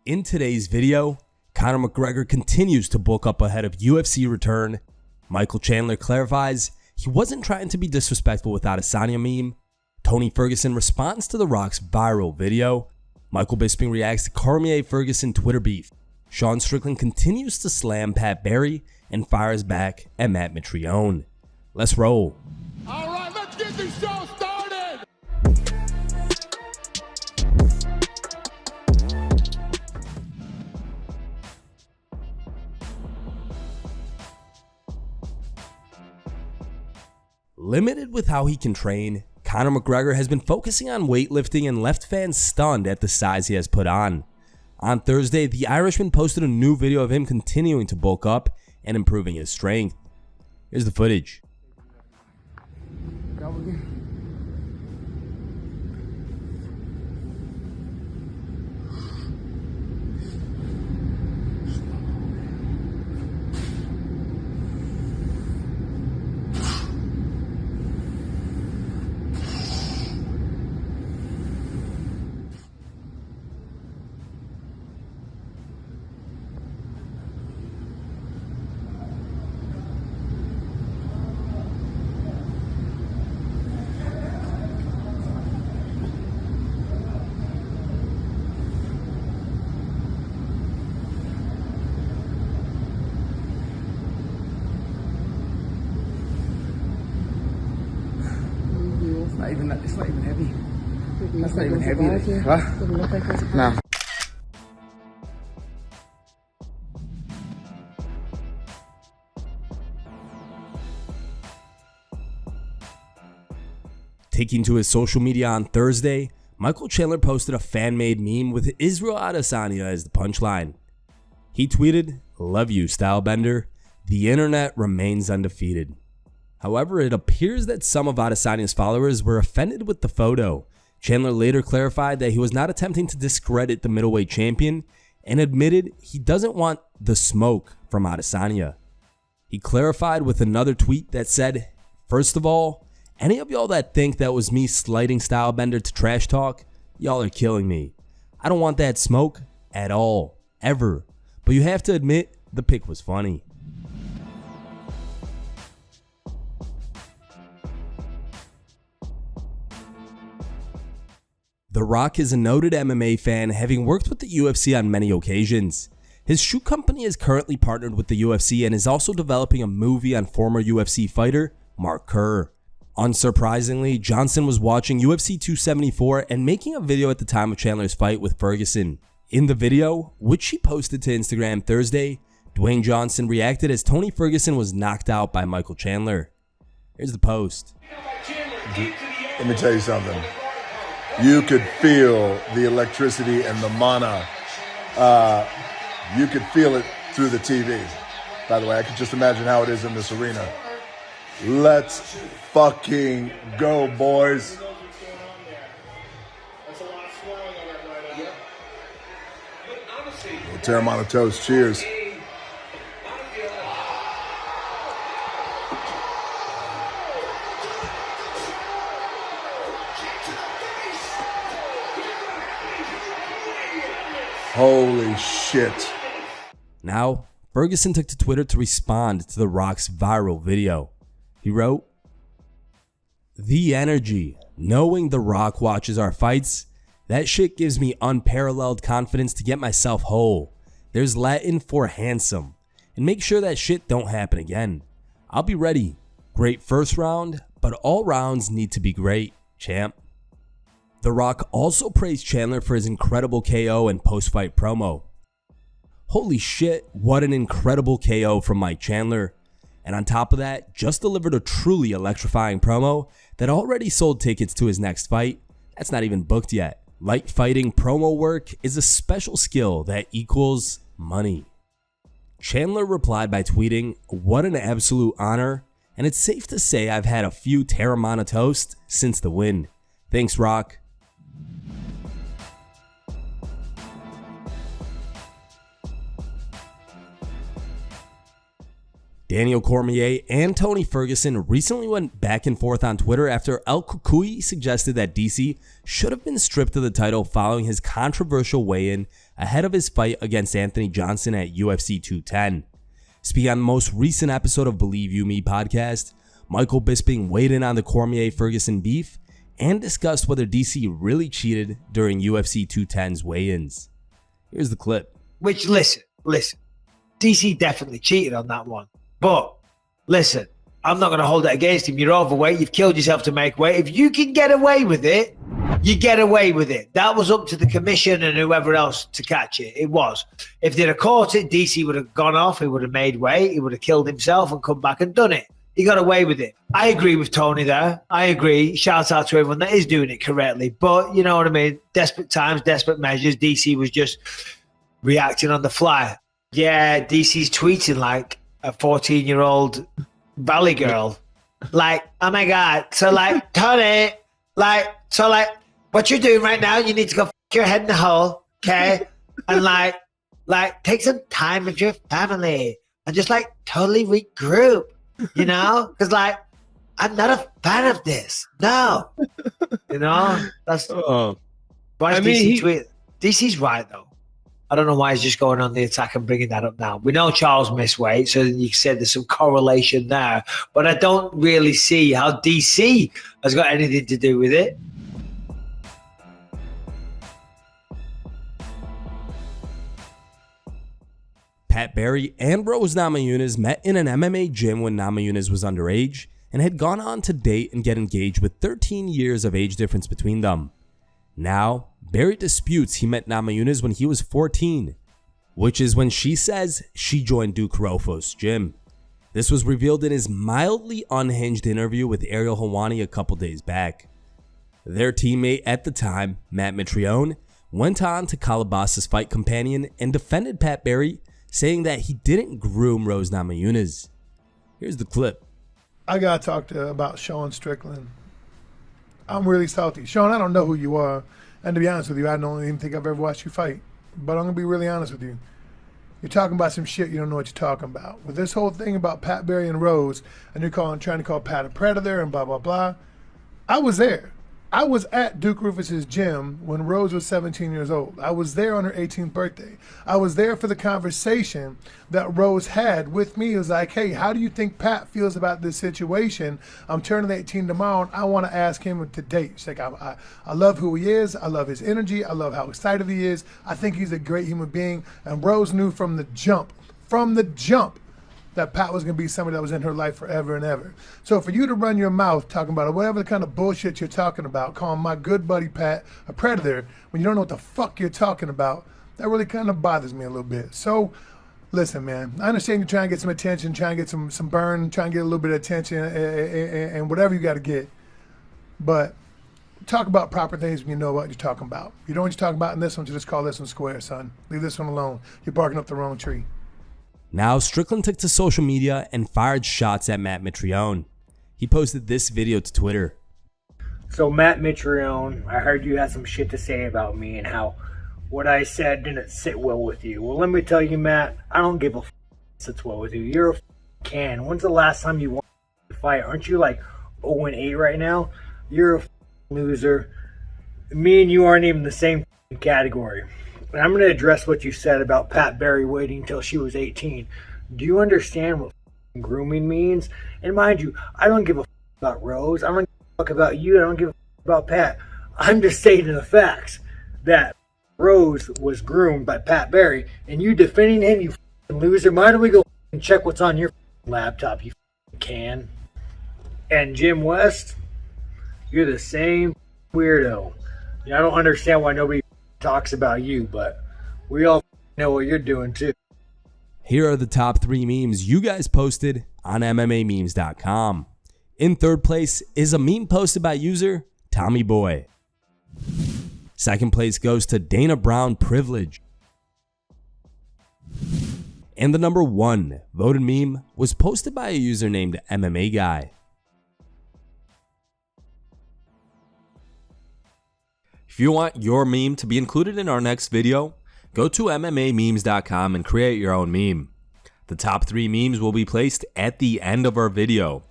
In today's video, Conor McGregor continues to bulk up ahead of UFC return. Michael Chandler clarifies he wasn't trying to be disrespectful with Adesanya meme. Tony Ferguson responds to The Rock's viral video. Michael Bisping reacts to Cormier-Ferguson Twitter beef. Sean Strickland continues to slam Pat Barry and fires back at Matt Mitrione. Let's roll. All right, let's get this show started. Limited with how he can train, Conor McGregor has been focusing on weightlifting and left fans stunned at the size he has put on. On Thursday, the Irishman posted a new video of him continuing to bulk up and improving his strength. Here's the footage. It's not even heavy. That's not even heavy. Huh? Doesn't look like there's a no. Taking to his social media on Thursday, Michael Chandler posted a fan-made meme with Israel Adesanya as the punchline. He tweeted, "Love you, Stylebender. The internet remains undefeated." However, it appears that some of Adesanya's followers were offended with the photo. Chandler later clarified that he was not attempting to discredit the middleweight champion and admitted he doesn't want the smoke from Adesanya. He clarified with another tweet that said, "First of all, any of y'all that think that was me slighting Stylebender to trash talk, y'all are killing me. I don't want that smoke at all, ever. But you have to admit, the pic was funny." The Rock is a noted MMA fan, having worked with the UFC on many occasions. His shoe company is currently partnered with the UFC and is also developing a movie on former UFC fighter Mark Kerr. Unsurprisingly, Johnson was watching UFC 274 and making a video at the time of Chandler's fight with Ferguson. In the video, which he posted to Instagram Thursday, Dwayne Johnson reacted as Tony Ferguson was knocked out by Michael Chandler. Here's the post. Let me tell you something. You could feel the electricity and the mana. You could feel it through the TV. By the way, I could just imagine how it is in this arena. Let's fucking go, boys. We'll tear them on a toast. Cheers. Holy shit. Now, Ferguson took to Twitter to respond to The Rock's viral video. He wrote, "The energy, knowing The Rock watches our fights, that shit gives me unparalleled confidence to get myself whole. There's Latin for handsome, and make sure that shit don't happen again. I'll be ready. Great first round, but all rounds need to be great, champ." The Rock also praised Chandler for his incredible KO and post-fight promo. Holy shit, what an incredible KO from Mike Chandler. And on top of that, just delivered a truly electrifying promo that already sold tickets to his next fight. That's not even booked yet. Light fighting promo work is a special skill that equals money. Chandler replied by tweeting, "What an absolute honor, and it's safe to say I've had a few Terramana toast since the win. Thanks, Rock." Daniel Cormier and Tony Ferguson recently went back and forth on Twitter after El Cucuy suggested that DC should have been stripped of the title following his controversial weigh-in ahead of his fight against Anthony Johnson at UFC 210. Speaking on the most recent episode of Believe You Me podcast, Michael Bisping weighed in on the Cormier-Ferguson beef and discussed whether DC really cheated during UFC 210's weigh-ins. Here's the clip. Which, listen, DC definitely cheated on that one. But, listen, I'm not going to hold it against him. You're overweight. You've killed yourself to make weight. If you can get away with it, you get away with it. That was up to the commission and whoever else to catch it. It was. If they'd have caught it, DC would have gone off. He would have made weight. He would have killed himself and come back and done it. He got away with it. I agree with Tony there. I agree. Shout out to everyone that is doing it correctly. But you know what I mean? Desperate times, desperate measures. DC was just reacting on the fly. Yeah, DC's tweeting like a 14-year-old valley girl. Like, oh my God. So like, Tony, what you're doing right now, you need to go your head in the hole, okay? And like take some time with your family and just like totally regroup. You know, because like I'm not a fan of this. No, you know that's why DC tweet. DC's right though. I don't know why he's just going on the attack and bringing that up now. We know Charles missed weight, so you said there's some correlation there, but I don't really see how DC has got anything to do with it. Pat Barry and Rose Namajunas met in an MMA gym when Namajunas was underage and had gone on to date and get engaged with 13 years of age difference between them. Now, Barry disputes he met Namajunas when he was 14, which is when she says she joined Duke Rofo's gym. This was revealed in his mildly unhinged interview with Ariel Helwani a couple days back. Their teammate at the time, Matt Mitrione, went on to Calabasas' fight companion and defended Pat Barry, saying that he didn't groom Rose Namajunas. Here's the clip. I got to talk about Sean Strickland. I'm really salty. Sean, I don't know who you are. And to be honest with you, I don't even think I've ever watched you fight. But I'm going to be really honest with you. You're talking about some shit you don't know what you're talking about. With this whole thing about Pat Barry and Rose, and you're trying to call Pat a predator and blah, blah, blah. I was there. I was at Duke Rufus's gym when Rose was 17 years old. I was there on her 18th birthday. I was there for the conversation that Rose had with me. It was like, hey, how do you think Pat feels about this situation? I'm turning 18 tomorrow, and I want to ask him to date. She's like, I love who he is. I love his energy. I love how excited he is. I think he's a great human being. And Rose knew from the jump, that Pat was going to be somebody that was in her life forever and ever. So for you to run your mouth talking about whatever kind of bullshit you're talking about, calling my good buddy Pat a predator when you don't know what the fuck you're talking about, that really kind of bothers me a little bit. So listen, man, I understand you're trying to get some attention, trying to get some burn, trying to get a little bit of attention and whatever you got to get. But talk about proper things when you know what you're talking about. You know what you're talking about in this one, so just call this one square, son. Leave this one alone. You're barking up the wrong tree. Now, Strickland took to social media and fired shots at Matt Mitrione. He posted this video to Twitter. So Matt Mitrione, I heard you had some shit to say about me and how what I said didn't sit well with you. Well, let me tell you, Matt, I don't give a f*** sits well with you. You're a can. When's the last time you won a fight? Aren't you like 0-8 right now? You're a loser. Me and you aren't even the same category. And I'm going to address what you said about Pat Barry waiting until she was 18. Do you understand what grooming means? And mind you, I don't give a about Rose. I don't give a fuck about you. I don't give a about Pat. I'm just stating the facts that Rose was groomed by Pat Barry, and you defending him, you loser. Why don't we go and check what's on your laptop, you can? And Jim West, you're the same weirdo. I don't understand why nobody talks about you, but we all know what you're doing too. Here are the top 3 memes you guys posted on MMAmemes.com. In third place is a meme posted by user Tommy Boy. Second place goes to Dana Brown Privilege. And the number 1 voted meme was posted by a user named MMA Guy. If you want your meme to be included in our next video, go to MMAmemes.com and create your own meme. The top 3 memes will be placed at the end of our video.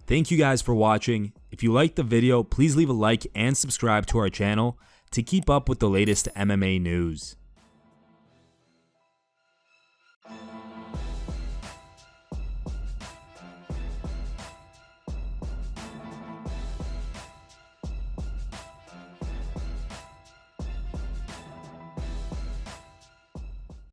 Thank you guys for watching. If you liked the video, please leave a like and subscribe to our channel to keep up with the latest MMA news.